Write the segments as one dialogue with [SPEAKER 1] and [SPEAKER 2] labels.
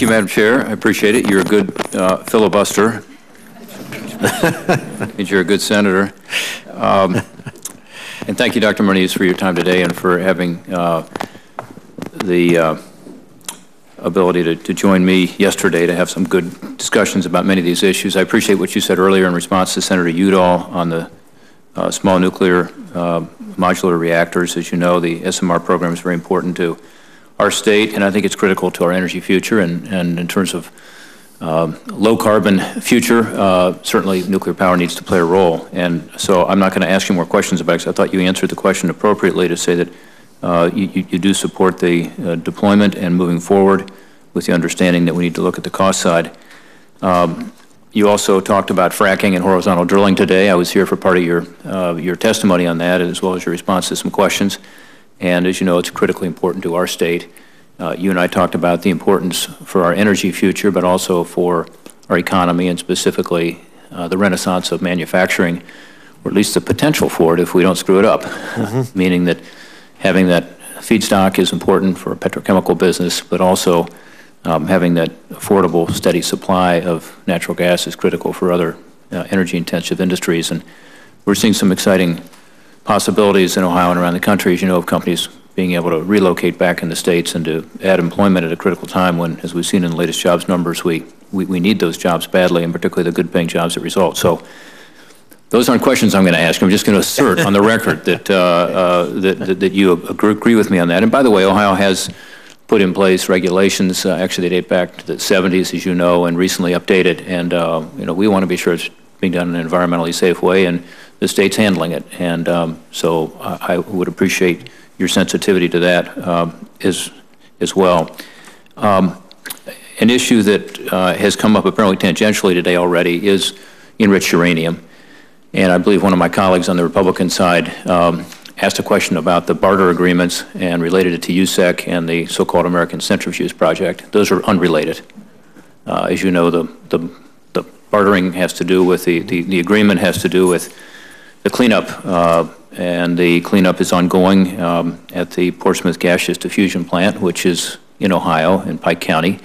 [SPEAKER 1] you, Madam Chair. I appreciate it. You're a good filibuster. Means you're a good senator. And thank you, Dr. Moniz, for your time today and for having the ability to join me yesterday to have some good discussions about many of these issues. I appreciate what you said earlier in response to Senator Udall on the small nuclear modular reactors. As you know, the SMR program is very important to our state, and I think it's critical to our energy future. And in terms of low carbon future, certainly nuclear power needs to play a role. And so I'm not going to ask you more questions about it, because I thought you answered the question appropriately to say that you do support the deployment and moving forward with the understanding that we need to look at the cost side. You also talked about fracking and horizontal drilling today. I was here for part of your testimony on that, as well as your response to some questions. And as you know, it's critically important to our state. You and I talked about the importance for our energy future, but also for our economy, and specifically the renaissance of manufacturing, or at least the potential for it if we don't screw it up. Meaning that having that feedstock is important for a petrochemical business, but also having that affordable, steady supply of natural gas is critical for other energy-intensive industries. And we're seeing some exciting possibilities in Ohio and around the country, as you know, of companies being able to relocate back in the States and to add employment at a critical time when, as we've seen in the latest jobs numbers, we need those jobs badly, and particularly the good-paying jobs that result. So those aren't questions I'm going to ask. I'm just going to assert on the record that, that you agree with me on that. And by the way, Ohio has put in place regulations, actually they date back to the 70s, as you know, and recently updated. And you know, we want to be sure it's being done in an environmentally safe way, and the state's handling it. And so I would appreciate your sensitivity to that as well. An issue that has come up apparently tangentially today already is enriched uranium. And I believe one of my colleagues on the Republican side asked a question about the barter agreements and related it to USEC and the so-called American Centrifuge project. Those are unrelated. As you know, the bartering has to do with the agreement has to do with the cleanup, and the cleanup is ongoing at the Portsmouth gaseous diffusion plant, which is in Ohio, in Pike County.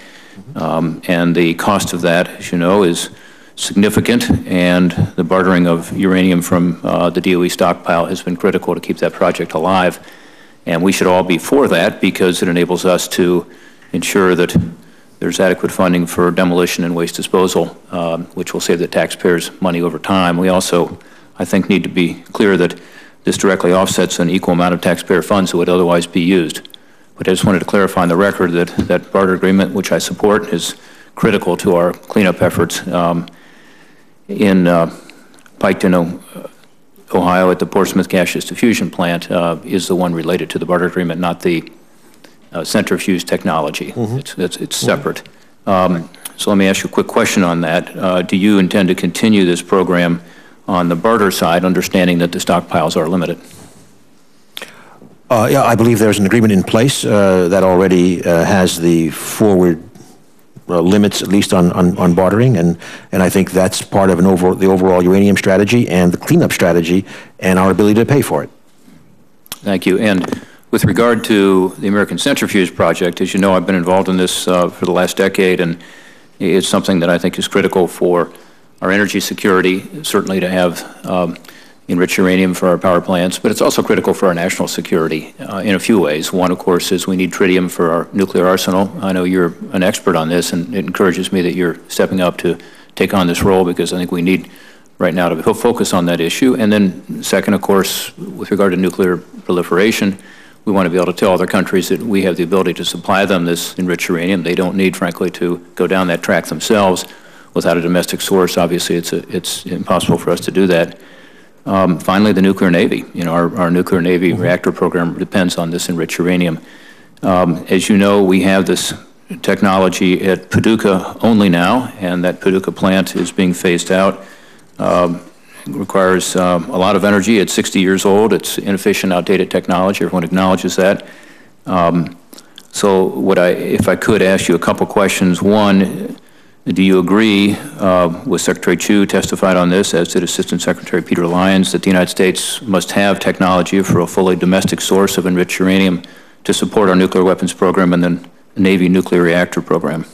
[SPEAKER 1] And the cost of that, as you know, is significant, and the bartering of uranium from the DOE stockpile has been critical to keep that project alive. And we should all be for that, because it enables us to ensure that there's adequate funding for demolition and waste disposal, which will save the taxpayers money over time. We also, I think, need to be clear that this directly offsets an equal amount of taxpayer funds that would otherwise be used. But I just wanted to clarify on the record that that barter agreement, which I support, is critical to our cleanup efforts in Piketon, Ohio, at the Portsmouth gaseous diffusion plant, is the one related to the barter agreement, not the centrifuge technology. It's separate. So let me ask you a quick question on that. Do you intend to continue this program on the barter side, understanding that the stockpiles are limited?
[SPEAKER 2] Yeah, I believe there's an agreement in place that already has the forward limits, at least on bartering, and I think that's part of the overall uranium strategy and the cleanup strategy and our ability to pay for it.
[SPEAKER 1] Thank you. And with regard to the American Centrifuge project, as you know, I've been involved in this for the last decade, and it's something that I think is critical for our energy security, certainly to have enriched uranium for our power plants, but it's also critical for our national security in a few ways. One, of course, is we need tritium for our nuclear arsenal. I know you're an expert on this, and it encourages me that you're stepping up to take on this role, because I think we need right now to focus on that issue. And then second, of course, with regard to nuclear proliferation, we want to be able to tell other countries that we have the ability to supply them this enriched uranium. They don't need, frankly, to go down that track themselves. Without a domestic source, obviously, it's impossible for us to do that. Finally, the nuclear Navy. You know, our nuclear Navy reactor program depends on this enriched uranium. As you know, we have this technology at Paducah only now, and that Paducah plant is being phased out. It requires a lot of energy. It's 60 years old. It's inefficient, outdated technology. Everyone acknowledges that. So if I could ask you a couple questions. One, do you agree with Secretary Chu, testified on this, as did Assistant Secretary Peter Lyons, that the United States must have technology for a fully domestic source of enriched uranium to support our nuclear weapons program and then the Navy nuclear reactor program?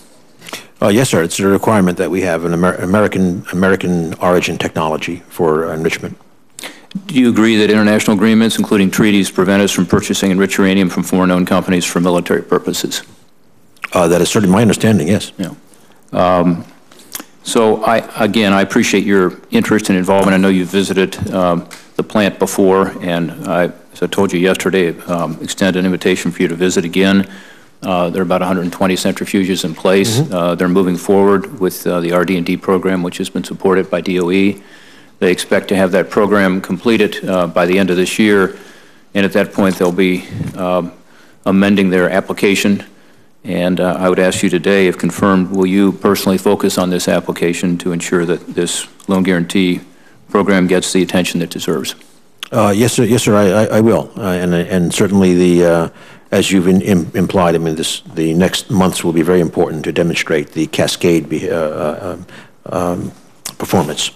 [SPEAKER 2] Yes, sir. It's a requirement that we have an American origin technology for enrichment.
[SPEAKER 1] Do you agree that international agreements, including treaties, prevent us from purchasing enriched uranium from foreign-owned companies for military purposes?
[SPEAKER 2] That is certainly my understanding, yes.
[SPEAKER 1] Yeah. So, again, I appreciate your interest and involvement. I know you've visited the plant before, and as I told you yesterday, extend an invitation for you to visit again. There are about 120 centrifuges in place. They're moving forward with the RD&D program, which has been supported by DOE. They expect to have that program completed by the end of this year, and at that point they'll be amending their application. And I would ask you today, if confirmed, will you personally focus on this application to ensure that this loan guarantee program gets the attention it deserves?
[SPEAKER 2] Yes, sir. Yes, sir. I will, and certainly as you've implied, I mean, the next months will be very important to demonstrate the cascade performance.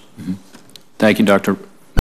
[SPEAKER 1] Thank you, Dr.